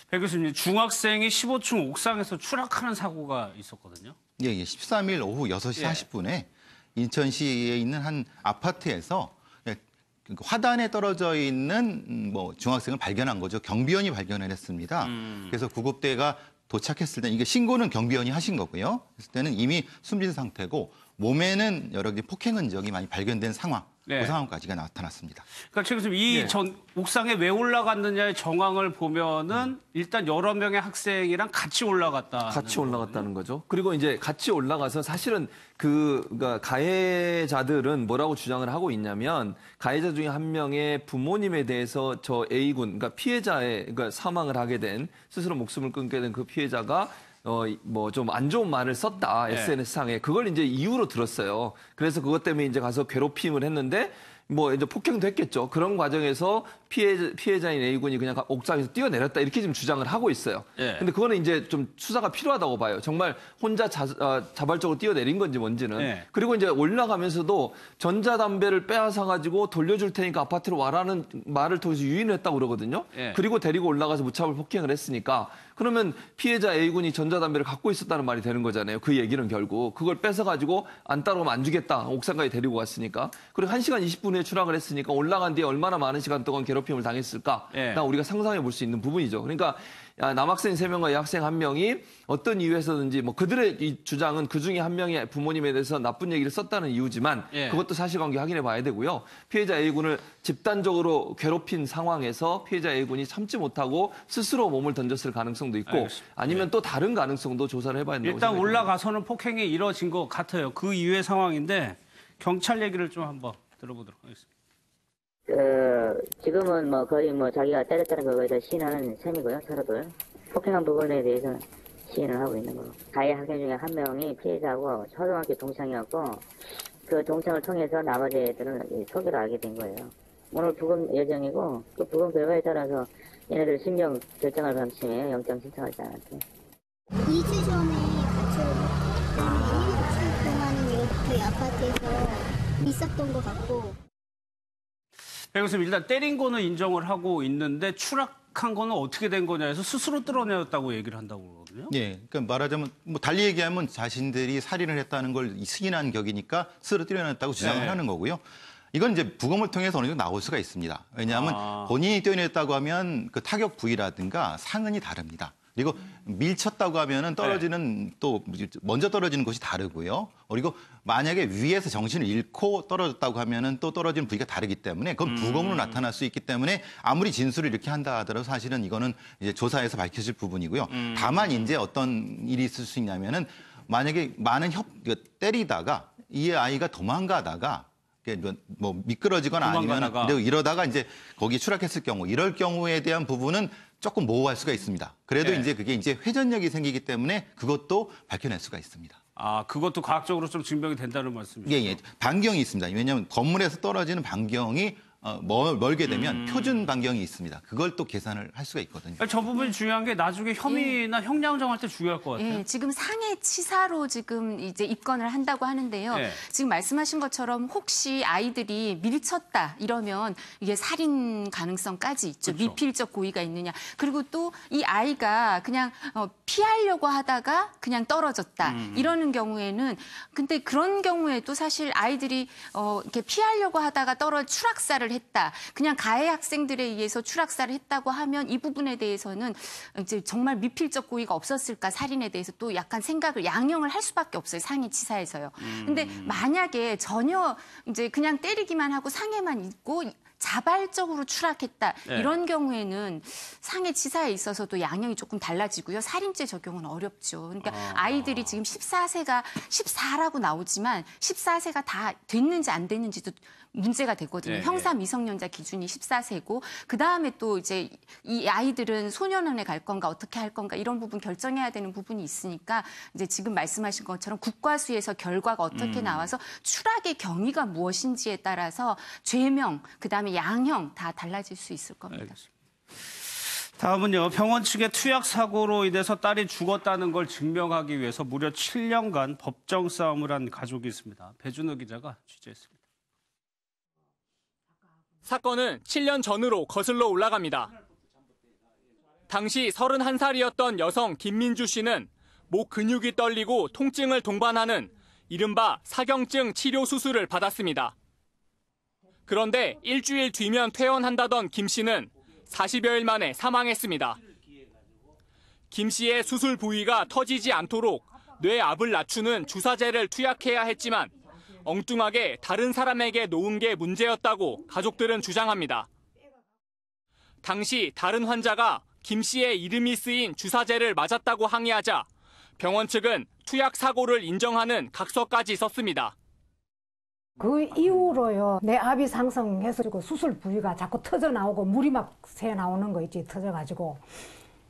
백 교수님, 중학생이 15층 옥상에서 추락하는 사고가 있었거든요. 예, 13일 오후 6시 40분에 인천시에 있는 한 아파트에서 화단에 떨어져 있는 중학생을 발견한 거죠. 경비원이 발견을 했습니다. 그래서 구급대가 도착했을 때 이게 신고는 경비원이 하신 거고요. 그랬을 때는 이미 숨진 상태고 몸에는 여러 개 폭행 흔적이 많이 발견된 상황. 그 상황까지가 나타났습니다. 그러니까 지금 이 옥상에 왜 올라갔느냐의 정황을 보면은 일단 여러 명의 학생이랑 같이 올라갔다. 같이 올라갔다는 거죠. 그리고 이제 같이 올라가서 사실은 그러니까 가해자들은 뭐라고 주장을 하고 있냐면 가해자 중에 한 명의 부모님에 대해서 저 A군, 그러니까 피해자의 그러니까 사망을 하게 된 스스로 목숨을 끊게 된 그 피해자가 좀 안 좋은 말을 썼다, SNS상에. 그걸 이제 이유로 들었어요. 그래서 그것 때문에 이제 가서 괴롭힘을 했는데, 이제 폭행도 했겠죠. 그런 과정에서 피해자인 A군이 그냥 옥상에서 뛰어내렸다, 이렇게 지금 주장을 하고 있어요. 근데 그거는 이제 좀 수사가 필요하다고 봐요. 정말 혼자 자발적으로 뛰어내린 건지 뭔지는. 그리고 이제 올라가면서도 전자담배를 빼앗아가지고 돌려줄 테니까 아파트로 와라는 말을 통해서 유인을 했다고 그러거든요. 그리고 데리고 올라가서 무차별 폭행을 했으니까. 그러면 피해자 A군이 전자담배를 갖고 있었다는 말이 되는 거잖아요. 그 얘기는 결국. 그걸 뺏어가지고 안 따라오면 안 주겠다. 옥상까지 데리고 갔으니까. 그리고 1시간 20분 후에 추락을 했으니까 올라간 뒤에 얼마나 많은 시간 동안 괴롭힘을 당했을까? 우리가 상상해 볼 수 있는 부분이죠. 그러니까 남학생 3명과 여학생 1명이 어떤 이유에서든지 그들의 이 주장은 그중에 한 명의 부모님에 대해서 나쁜 얘기를 썼다는 이유지만 그것도 사실관계 확인해 봐야 되고요. 피해자 A군을 집단적으로 괴롭힌 상황에서 피해자 A군이 참지 못하고 스스로 몸을 던졌을 가능성도 있고 아니면 또 다른 가능성도 조사를 해봐야 된다고 일단 생각합니다. 올라가서는 폭행이 이뤄진 것 같아요. 그 이후의 상황인데 경찰 얘기를 좀 한번 들어보도록 하겠습니다. 지금은 거의 자기가 때렸다는 거에 대해서 시인하는 셈이고요, 서로들. 폭행한 부분에 대해서는 시인을 하고 있는 거고. 가해 학생 중에 한 명이 피해자고 초등학교 동창이었고, 그 동창을 통해서 나머지 애들은 소개를 알게 된 거예요. 오늘 부검 예정이고, 그 부검 결과에 따라서 얘네들 심정 결정할 방침에 영장 신청하지 않았어요. 2주 전에 같이 오고, 1주 동안은 여기 아파트에서 있었던 것 같고. 백 교수님, 일단 때린 거는 인정을 하고 있는데 추락한 거는 어떻게 된 거냐 해서 스스로 뚫어내었다고 얘기를 한다고 그러거든요. 예, 그러니까 말하자면 달리 얘기하면 자신들이 살인을 했다는 걸 승인한 격이니까 스스로 뛰어냈다고 주장을 하는 거고요. 이건 이제 부검을 통해서 어느 정도 나올 수가 있습니다. 왜냐하면 본인이 뛰어냈다고 하면 그 타격 부위라든가 상흔이 다릅니다. 그리고 밀쳤다고 하면은 떨어지는 또 먼저 떨어지는 곳이 다르고요. 그리고 만약에 위에서 정신을 잃고 떨어졌다고 하면은 또 떨어지는 부위가 다르기 때문에 그건 부검으로 나타날 수 있기 때문에 아무리 진술을 이렇게 한다 하더라도 사실은 이거는 이제 조사에서 밝혀질 부분이고요. 다만 이제 어떤 일이 있을 수 있냐면은 만약에 많은 때리다가 이 아이가 도망가다가 미끄러지거나 아니면 이러다가 이제 거기에 추락했을 경우 이럴 경우에 대한 부분은 조금 모호할 수가 있습니다. 그래도 이제 그게 이제 회전력이 생기기 때문에 그것도 밝혀낼 수가 있습니다. 그것도 과학적으로 좀 증명이 된다는 말씀이시죠? 예. 반경이 있습니다. 왜냐하면 건물에서 떨어지는 반경이 멀게 되면 표준 반경이 있습니다. 그걸 또 계산을 할 수가 있거든요. 저 부분이 중요한 게 나중에 혐의나 형량 정할 때 중요할 것 같아요. 지금 상해치사로 지금 이제 입건을 한다고 하는데요. 지금 말씀하신 것처럼 혹시 아이들이 밀쳤다 이러면 이게 살인 가능성까지 있죠. 그렇죠. 미필적 고의가 있느냐. 그리고 또 이 아이가 그냥 피하려고 하다가 그냥 떨어졌다. 이러는 경우에는 근데 그런 경우에도 사실 아이들이 이렇게 피하려고 하다가 추락사를 했다. 그냥 가해 학생들에 의해서 추락사를 했다고 하면 이 부분에 대해서는 이제 정말 미필적 고의가 없었을까 살인에 대해서 또 약간 양형을 할 수밖에 없어요. 상해치사에서요. 근데 만약에 전혀 이제 그냥 때리기만 하고 상해만 있고 자발적으로 추락했다. 이런 경우에는 상해치사에 있어서도 양형이 조금 달라지고요. 살인죄 적용은 어렵죠. 그러니까 아이들이 지금 14라고 나오지만 14세가 다 됐는지 안 됐는지도 문제가 되거든요. 형사 미성년자 기준이 14세고 그다음에 또 이제 이 아이들은 소년원에 갈 건가 어떻게 할 건가 이런 부분 결정해야 되는 부분이 있으니까 이제 지금 말씀하신 것처럼 국과수에서 결과가 어떻게 나와서 추락의 경위가 무엇인지에 따라서 죄명 그다음에 양형 다 달라질 수 있을 겁니다. 알겠습니다. 다음은요. 병원 측의 투약 사고로 인해서 딸이 죽었다는 걸 증명하기 위해서 무려 7년간 법정 싸움을 한 가족이 있습니다. 배준호 기자가 취재했습니다. 사건은 7년 전으로 거슬러 올라갑니다. 당시 31살이었던 여성 김민주 씨는 목 근육이 떨리고 통증을 동반하는 이른바 사경증 치료 수술을 받았습니다. 그런데 일주일 뒤면 퇴원한다던 김 씨는 40여일 만에 사망했습니다. 김 씨의 수술 부위가 터지지 않도록 뇌압을 낮추는 주사제를 투약해야 했지만 엉뚱하게 다른 사람에게 놓은 게 문제였다고 가족들은 주장합니다. 당시 다른 환자가 김 씨의 이름이 쓰인 주사제를 맞았다고 항의하자 병원 측은 투약 사고를 인정하는 각서까지 썼습니다. 그 이후로요, 내 압이 상승해서 수술 부위가 자꾸 터져 나오고 물이 막 새 나오는 거 있지, 터져가지고.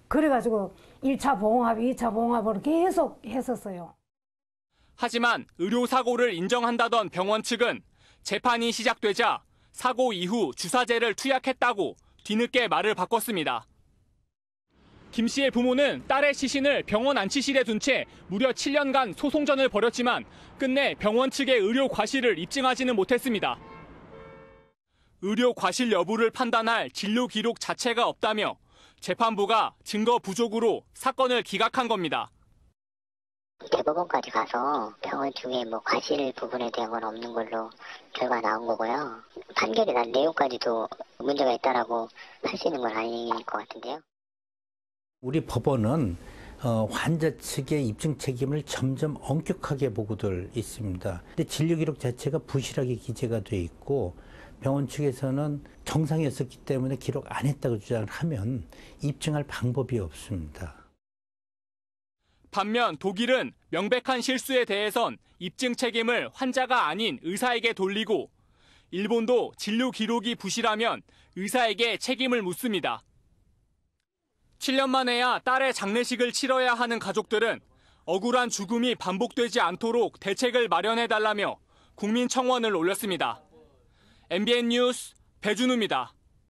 그래가지고 1차 봉합, 2차 봉합으로 계속 했었어요. 하지만 의료사고를 인정한다던 병원 측은 재판이 시작되자 사고 이후 주사제를 투약했다고 뒤늦게 말을 바꿨습니다. 김 씨의 부모는 딸의 시신을 병원 안치실에 둔 채 무려 7년간 소송전을 벌였지만 끝내 병원 측의 의료 과실을 입증하지는 못했습니다. 의료 과실 여부를 판단할 진료 기록 자체가 없다며 재판부가 증거 부족으로 사건을 기각한 겁니다. 대법원까지 가서 병원 중에 과실 부분에 대한 건 없는 걸로 결과 나온 거고요. 판결이 난 내용까지도 문제가 있다라고 할 수 있는 건 아닌 것 같은데요. 우리 법원은 환자 측의 입증 책임을 점점 엄격하게 보고들 있습니다. 근데 진료 기록 자체가 부실하게 기재가 돼 있고 병원 측에서는 정상이었었기 때문에 기록 안 했다고 주장을 하면 입증할 방법이 없습니다. 반면 독일은 명백한 실수에 대해선 입증 책임을 환자가 아닌 의사에게 돌리고 일본도 진료 기록이 부실하면 의사에게 책임을 묻습니다. 7년 만에야 딸의 장례식을 치러야 하는 가족들은 억울한 죽음이 반복되지 않도록 대책을 마련해달라며 국민청원을 올렸습니다. MBN 뉴스 배준우입니다.